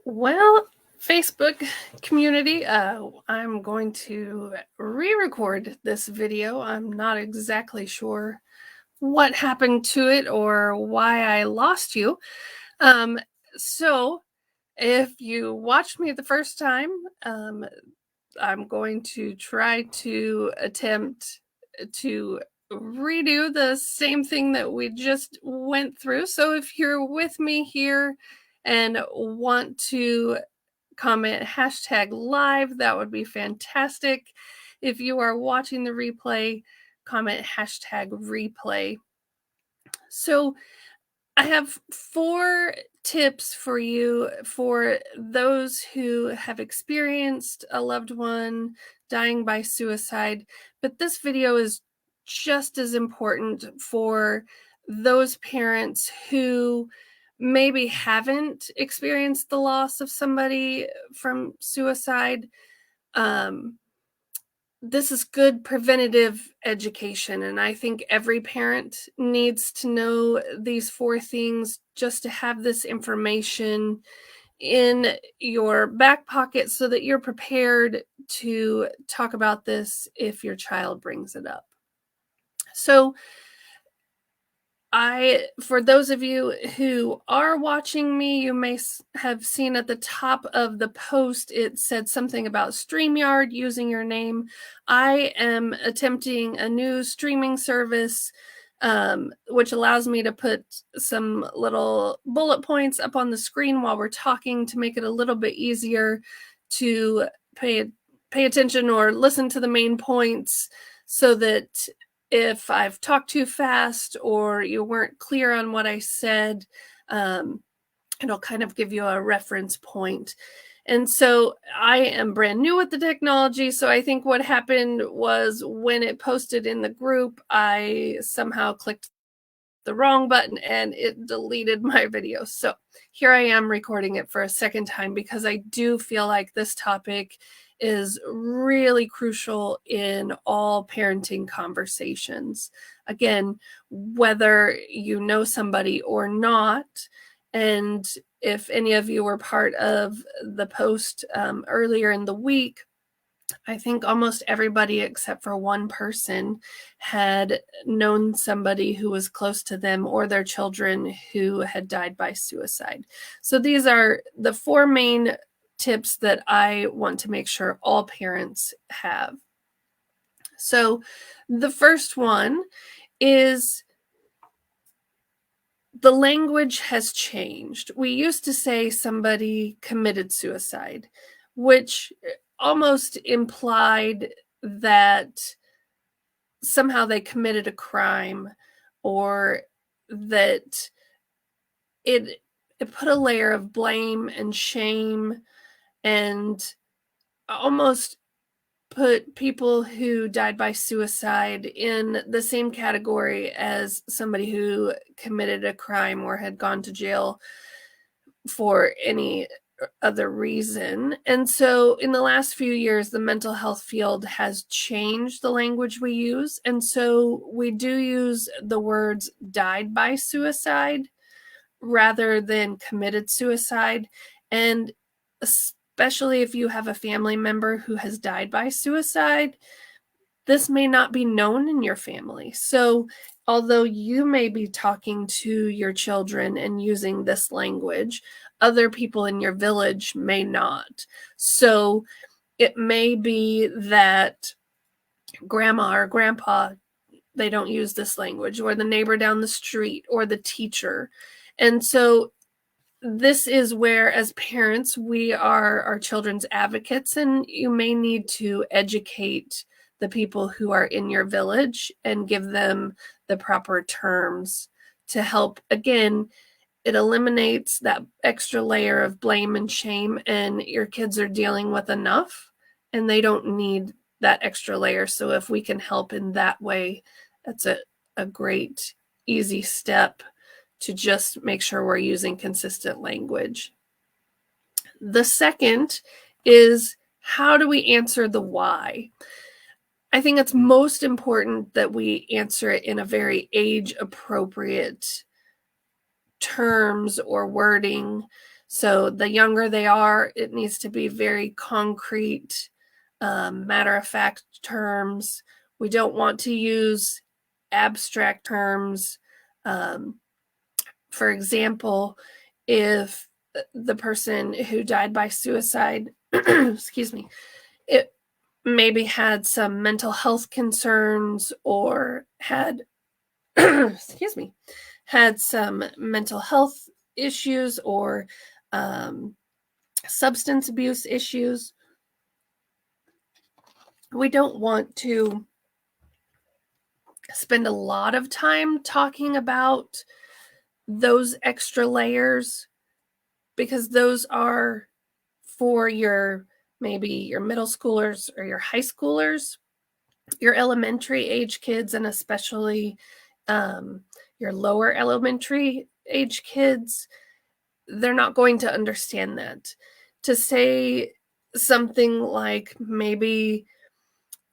Well, Facebook community, I'm going to re-record this video. I'm not exactly sure what happened to it or why I lost you. Um, so if you watched me the first time, I'm going to try to attempt to redo the same thing that we just went through. So if you're with me here and want to comment #live, that would be fantastic. If you are watching the replay, comment #replay. So I have 4 tips for you for those who have experienced a loved one dying by suicide, but this video is just as important for those parents who maybe haven't experienced the loss of somebody from suicide. Um, this is good preventative education, and I think every parent needs to know these 4 things just to have this information in your back pocket so that you're prepared to talk about this if your child brings it up. So for those of you who are watching me, you may have seen at the top of the post, it said something about StreamYard using your name. I am attempting a new streaming service, which allows me to put some little bullet points up on the screen while we're talking to make it a little bit easier to pay attention or listen to the main points, so that if I've talked too fast or you weren't clear on what I said, it'll kind of give you a reference point. And so I am brand new with the technology, so I think what happened was when it posted in the group, I somehow clicked the wrong button and it deleted my video. So here I am recording it for a second time because I do feel like this topic is really crucial in all parenting conversations. Again, whether you know somebody or not, and if any of you were part of the post earlier in the week, I think almost everybody except for one person had known somebody who was close to them or their children who had died by suicide. So these are the 4 main tips that I want to make sure all parents have. So the first one is the language has changed. We used to say somebody committed suicide, which almost implied that somehow they committed a crime, or that it put a layer of blame and shame and almost put people who died by suicide in the same category as somebody who committed a crime or had gone to jail for any other reason. And so in the last few years, the mental health field has changed the language we use. And so we do use the words died by suicide rather than committed suicide. And especially if you have a family member who has died by suicide, this may not be known in your family. So although you may be talking to your children and using this language, other people in your village may not. So it may be that grandma or grandpa, they don't use this language, or the neighbor down the street, or the teacher. And so this is where, as parents, we are our children's advocates, and you may need to educate the people who are in your village and give them the proper terms to help. Again, it eliminates that extra layer of blame and shame, and your kids are dealing with enough and they don't need that extra layer. So if we can help in that way, that's a great, easy step to just make sure we're using consistent language. The second is, how do we answer the why? I think it's most important that we answer it in a very age-appropriate terms or wording, So the younger they are, it needs to be very concrete, matter-of-fact terms. We don't want to use abstract terms. For example, if the person who died by suicide, excuse me, it maybe had some mental health concerns or had, excuse me, had some mental health issues or substance abuse issues, we don't want to spend a lot of time talking about those extra layers, because those are for maybe your middle schoolers or your high schoolers. Your elementary age kids, and especially your lower elementary age kids, they're not going to understand that. To say something like maybe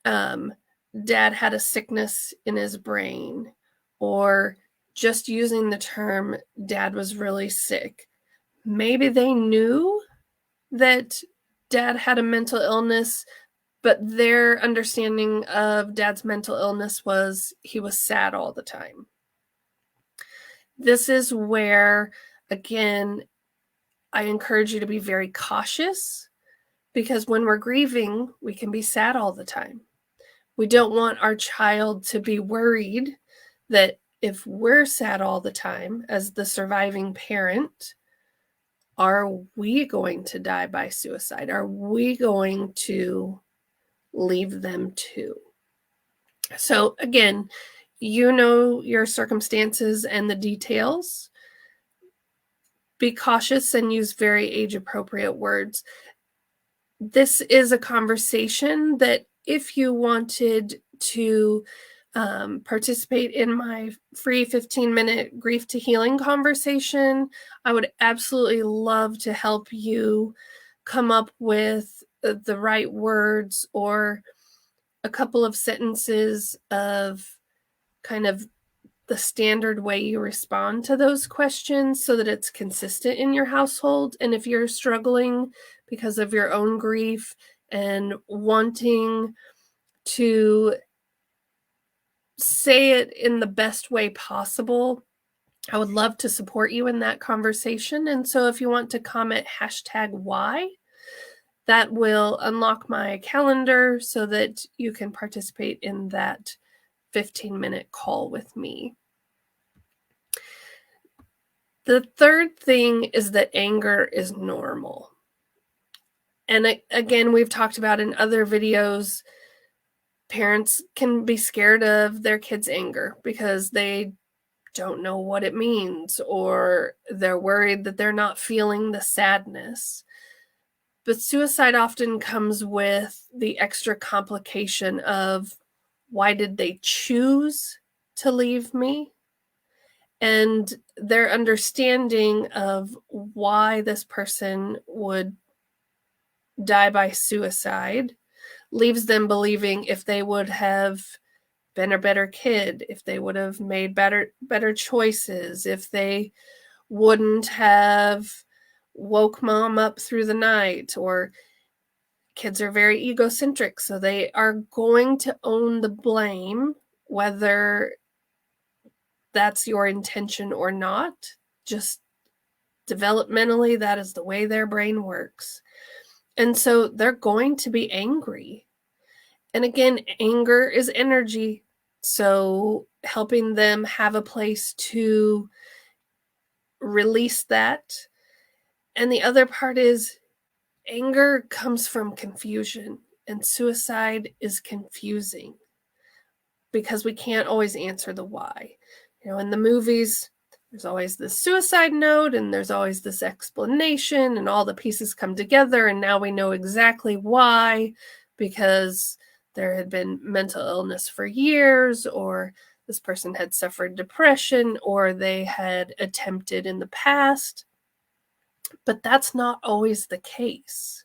dad had a sickness in his brain, or just using the term dad was really sick, maybe they knew that dad had a mental illness, but their understanding of dad's mental illness was he was sad all the time. This is where, again, I encourage you to be very cautious, because when we're grieving, we can be sad all the time. We don't want our child to be worried that if we're sad all the time as the surviving parent, are we going to die by suicide? Are we going to leave them too? So again, you know your circumstances and the details. Be cautious and use very age-appropriate words. This is a conversation that if you wanted to participate in my free 15-minute grief to healing conversation, I would absolutely love to help you come up with the right words or a couple of sentences of kind of the standard way you respond to those questions so that it's consistent in your household. And if you're struggling because of your own grief and wanting to say it in the best way possible, I would love to support you in that conversation. And so if you want to comment #why, that will unlock my calendar so that you can participate in that 15-minute call with me. The third thing is that anger is normal. And again, we've talked about in other videos, parents can be scared of their kids' anger because they don't know what it means, or they're worried that they're not feeling the sadness. But suicide often comes with the extra complication of, why did they choose to leave me? And their understanding of why this person would die by suicide leaves them believing if they would have been a better kid, if they would have made better choices, if they wouldn't have woke mom up through the night, or kids are very egocentric, so they are going to own the blame, whether that's your intention or not. Just developmentally, that is the way their brain works. And so they're going to be angry. And again, anger is energy. So helping them have a place to release that. And the other part is, anger comes from confusion, and suicide is confusing because we can't always answer the why. You know, in the movies, there's always this suicide note and there's always this explanation, and all the pieces come together, and now we know exactly why, because there had been mental illness for years, or this person had suffered depression, or they had attempted in the past. But that's not always the case.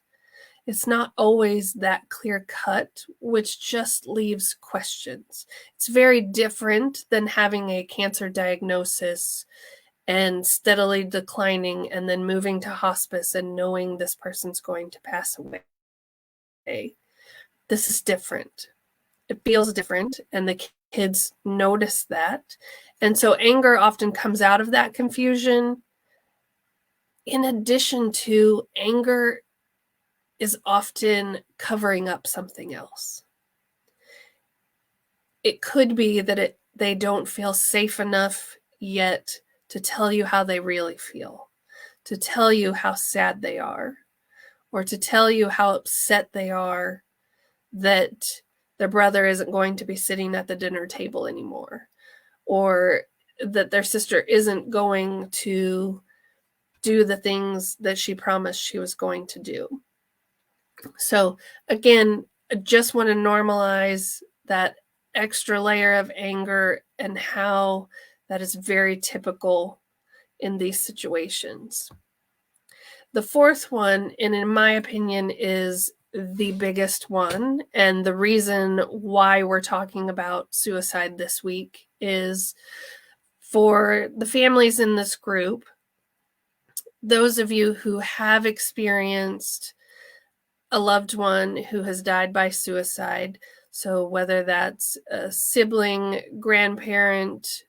It's not always that clear cut, which just leaves questions. It's very different than having a cancer diagnosis and steadily declining and then moving to hospice and knowing this person's going to pass away. This is different. It feels different, and the kids notice that. And so anger often comes out of that confusion. In addition to, anger is often covering up something else. It could be that they don't feel safe enough yet to tell you how they really feel, to tell you how sad they are, or to tell you how upset they are that their brother isn't going to be sitting at the dinner table anymore, or that their sister isn't going to do the things that she promised she was going to do. So again, I just want to normalize that extra layer of anger and how that is very typical in these situations. The fourth one, and in my opinion, is the biggest one, and the reason why we're talking about suicide this week is for the families in this group, those of you who have experienced a loved one who has died by suicide, so whether that's a sibling, grandparent,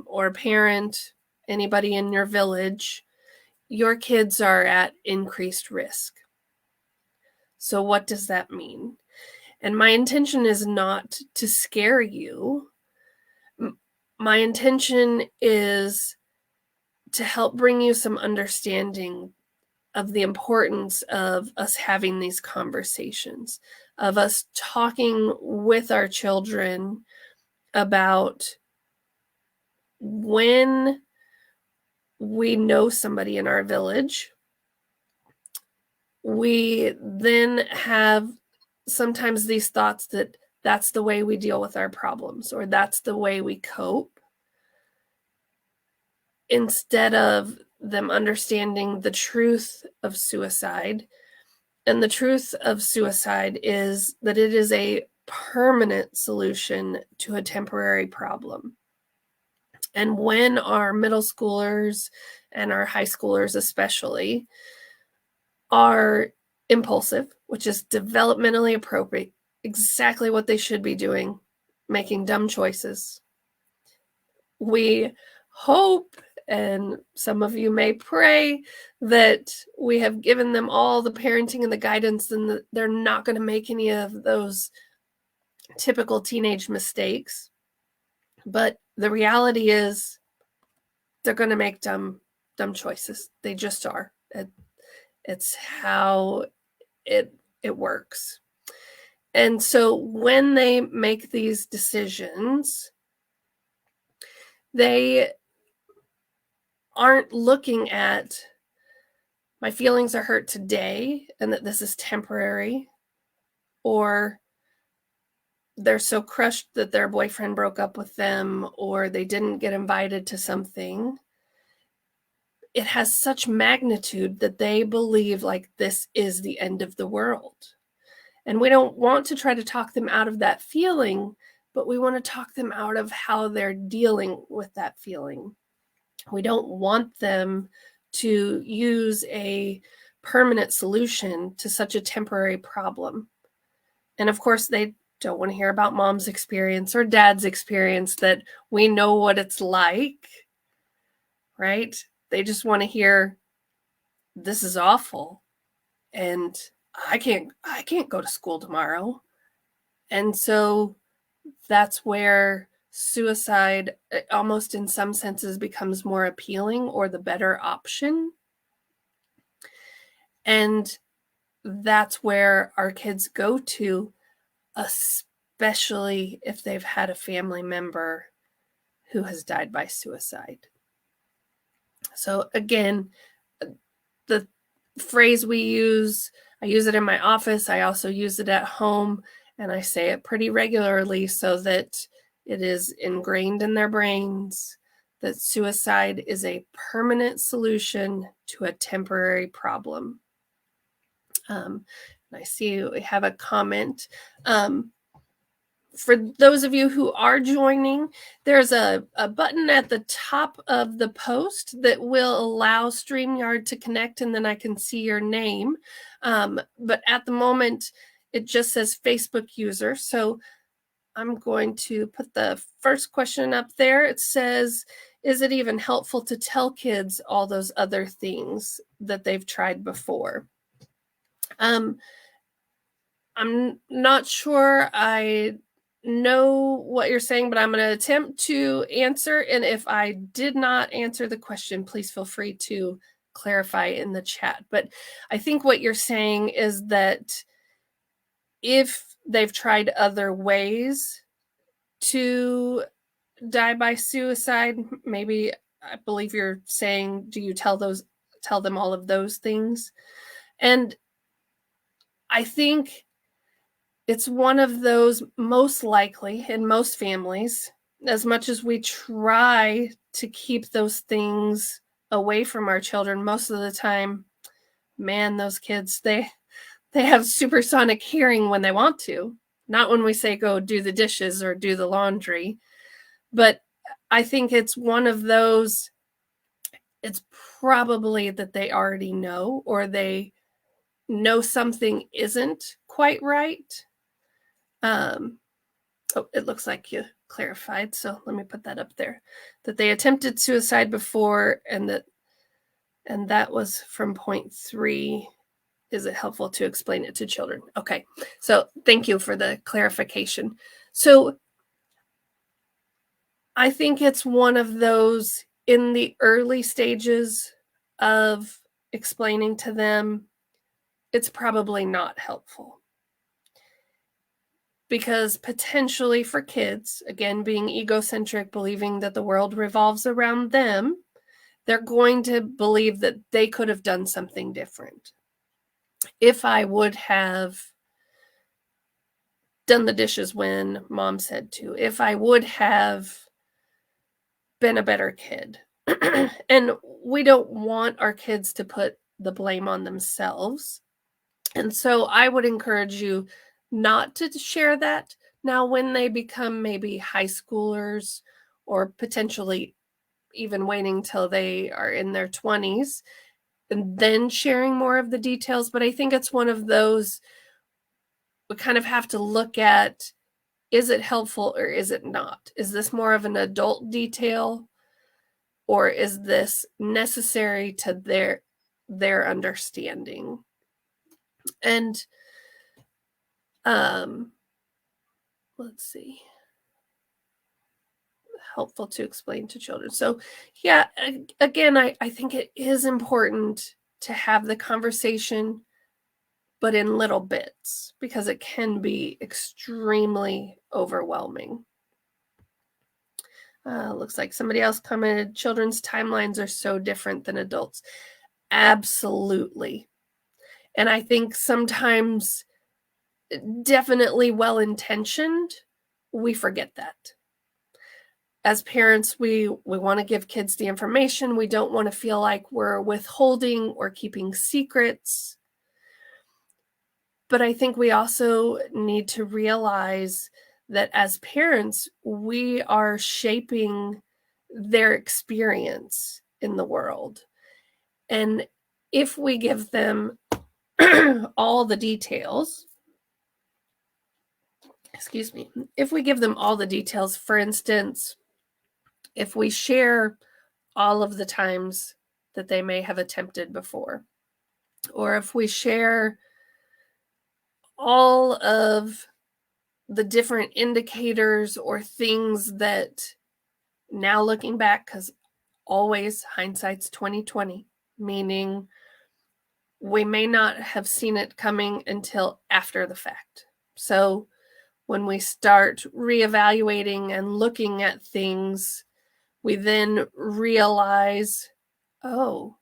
or parent, anybody in your village, your kids are at increased risk. So what does that mean? And my intention is not to scare you. My intention is to help bring you some understanding of the importance of us having these conversations, of us talking with our children about when we know somebody in our village, we then have sometimes these thoughts that that's the way we deal with our problems, or that's the way we cope, instead of them understanding the truth of suicide. And the truth of suicide is that it is a permanent solution to a temporary problem. And when our middle schoolers and our high schoolers especially are impulsive, which is developmentally appropriate, exactly what they should be doing, making dumb choices, we hope, and some of you may pray, that we have given them all the parenting and the guidance and that they're not going to make any of those typical teenage mistakes. But the reality is they're going to make dumb choices. They just are. It's how it works. And so when they make these decisions, they aren't looking at, my feelings are hurt today and that this is temporary, or they're so crushed that their boyfriend broke up with them, or they didn't get invited to something. It has such magnitude that they believe like this is the end of the world. And we don't want to try to talk them out of that feeling, but we want to talk them out of how they're dealing with that feeling. We don't want them to use a permanent solution to such a temporary problem. And of course, they don't want to hear about mom's experience or dad's experience, that we know what it's like, right? They just want to hear, this is awful, and I can't go to school tomorrow. And so that's where suicide almost in some senses becomes more appealing or the better option. And that's where our kids go to, especially if they've had a family member who has died by suicide. So again, the phrase we use, I use it in my office, I also use it at home, and I say it pretty regularly so that it is ingrained in their brains that suicide is a permanent solution to a temporary problem. I see we have a comment for those of you who are joining, there's a button at the top of the post that will allow StreamYard to connect, and then I can see your name. But at the moment, it just says Facebook user. So I'm going to put the first question up there. It says, is it even helpful to tell kids all those other things that they've tried before? I'm not sure I know what you're saying, but I'm going to attempt to answer. And if I did not answer the question, please feel free to clarify in the chat. But I think what you're saying is that if they've tried other ways to die by suicide, maybe, I believe you're saying, do you tell them all of those things? And I think it's one of those, most likely in most families, as much as we try to keep those things away from our children, most of the time, man, those kids, they have supersonic hearing when they want to, not when we say go do the dishes or do the laundry. But I think it's one of those, it's probably that they already know, or they know something isn't quite right. Oh, it looks like you clarified, so let me put that up there. That they attempted suicide before, and that was from point 3. Is it helpful to explain it to children? Okay, so thank you for the clarification. So I think it's one of those, in the early stages of explaining to them, it's probably not helpful. Because potentially for kids, again, being egocentric, believing that the world revolves around them, they're going to believe that they could have done something different. If I would have done the dishes when mom said to, if I would have been a better kid. And we don't want our kids to put the blame on themselves. And so I would encourage you not to share that. Now, when they become maybe high schoolers, or potentially even waiting till they are in their 20s and then sharing more of the details. But I think it's one of those, we kind of have to look at, is it helpful or is it not? Is this more of an adult detail, or is this necessary to their understanding? And let's see, helpful to explain to children. So yeah, again, I think it is important to have the conversation, but in little bits, because it can be extremely overwhelming. Looks like somebody else commented, children's timelines are so different than adults. Absolutely. And I think sometimes, definitely well-intentioned, we forget that. As parents, we want to give kids the information. We don't want to feel like we're withholding or keeping secrets. But I think we also need to realize that as parents, we are shaping their experience in the world. And if we give them all the details, if we give them all the details, for instance, if we share all of the times that they may have attempted before, or if we share all of the different indicators or things that, now looking back, because always hindsight's 2020, meaning we may not have seen it coming until after the fact. So when we start reevaluating and looking at things, we then realize, oh,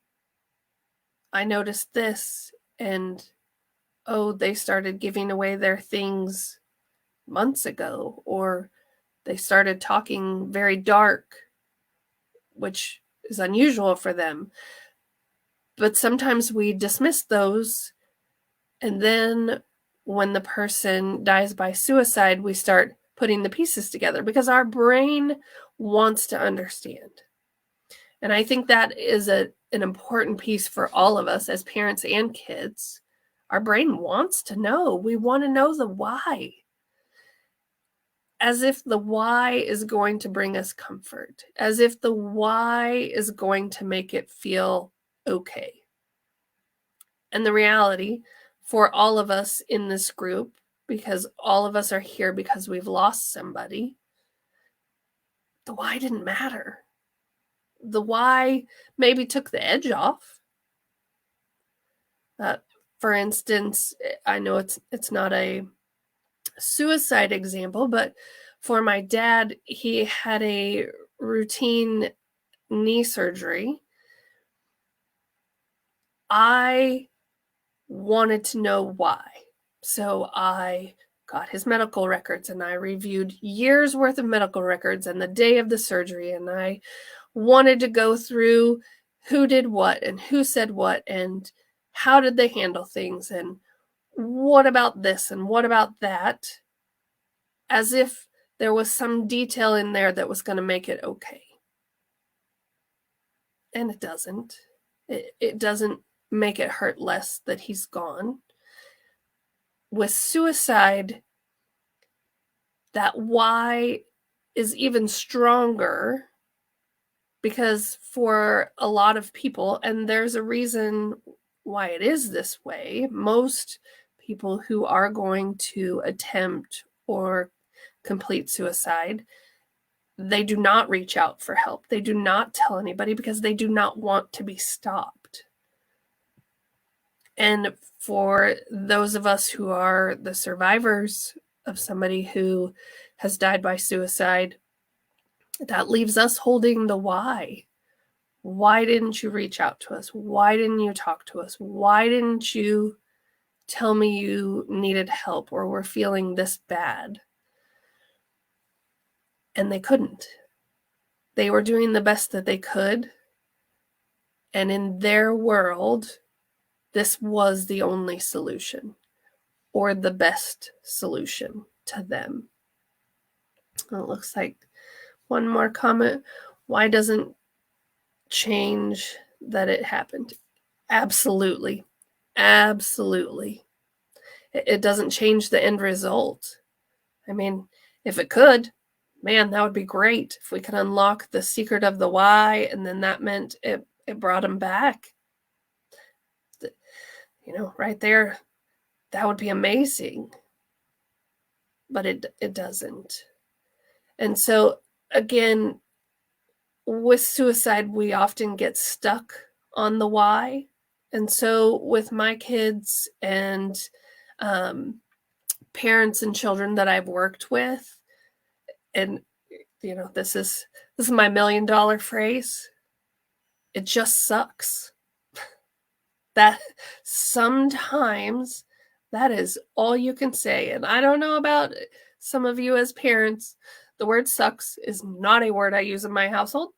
I noticed this, and oh, they started giving away their things months ago, or they started talking very dark, which is unusual for them. But sometimes we dismiss those, and then when the person dies by suicide, we start putting the pieces together because our brain wants to understand. And I think that is an important piece for all of us as parents and kids. Our brain wants to know. We want to know the why. As if the why is going to bring us comfort, as if the why is going to make it feel okay. And the reality for all of us in this group, because all of us are here because we've lost somebody, the why didn't matter. The why maybe took the edge off. For instance, I know it's not a suicide example, but for my dad, he had a routine knee surgery. I wanted to know why. So I got his medical records and I reviewed years worth of medical records and the day of the surgery. And I wanted to go through who did what and who said what and how did they handle things and what about this and what about that, as if there was some detail in there that was going to make it okay. And it doesn't. It doesn't make it hurt less that he's gone. With suicide, that why is even stronger because for a lot of people, and there's a reason why it is this way, most people who are going to attempt or complete suicide, they do not reach out for help. They do not tell anybody because they do not want to be stopped. And for those of us who are the survivors of somebody who has died by suicide, that leaves us holding the why. Why didn't you reach out to us? Why didn't you talk to us? Why didn't you tell me you needed help or were feeling this bad? And they couldn't. They were doing the best that they could. And in their world, this was the only solution or the best solution to them. It looks like one more comment. Why doesn't change that it happened? Absolutely. Absolutely. It doesn't change the end result. I mean, if it could, man, that would be great. If we could unlock the secret of the why, and then that meant it brought him back. Right there, that would be amazing. But it doesn't. And so, again, with suicide, we often get stuck on the why. And so with my kids and parents and children that I've worked with, and this is my $1 million phrase, it just sucks. That sometimes that is all you can say. And I don't know about some of you as parents, the word sucks is not a word I use in my household.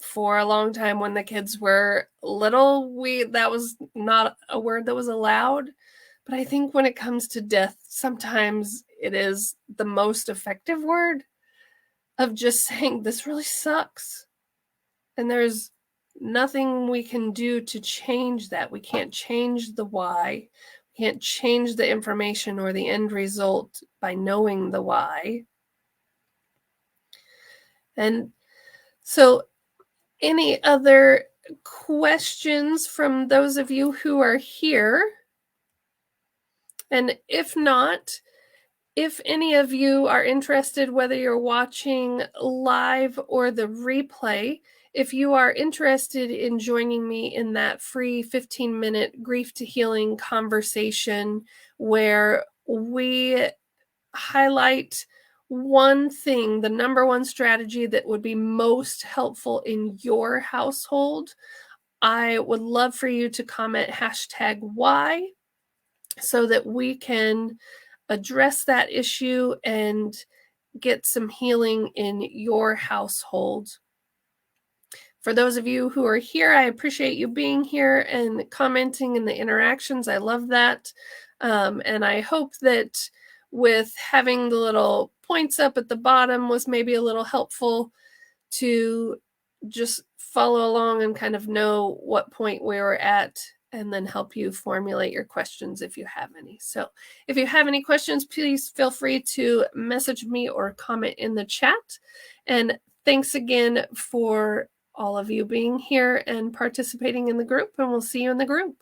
For a long time when the kids were little, that was not a word that was allowed. But I think when it comes to death, sometimes it is the most effective word of just saying, this really sucks. And there's nothing we can do to change that. We can't change the why. We can't change the information or the end result by knowing the why. And so, any other questions from those of you who are here? And if not, if any of you are interested, whether you're watching live or the replay, if you are interested in joining me in that free 15-minute grief to healing conversation where we highlight one thing, the number one strategy that would be most helpful in your household, I would love for you to comment #why so that we can address that issue and get some healing in your household. For those of you who are here, I appreciate you being here and commenting in the interactions. I love that. And I hope that with having the little points up at the bottom was maybe a little helpful to just follow along and kind of know what point we were at, and then help you formulate your questions if you have any. So if you have any questions, please feel free to message me or comment in the chat. And thanks again for all of you being here and participating in the group, and we'll see you in the group.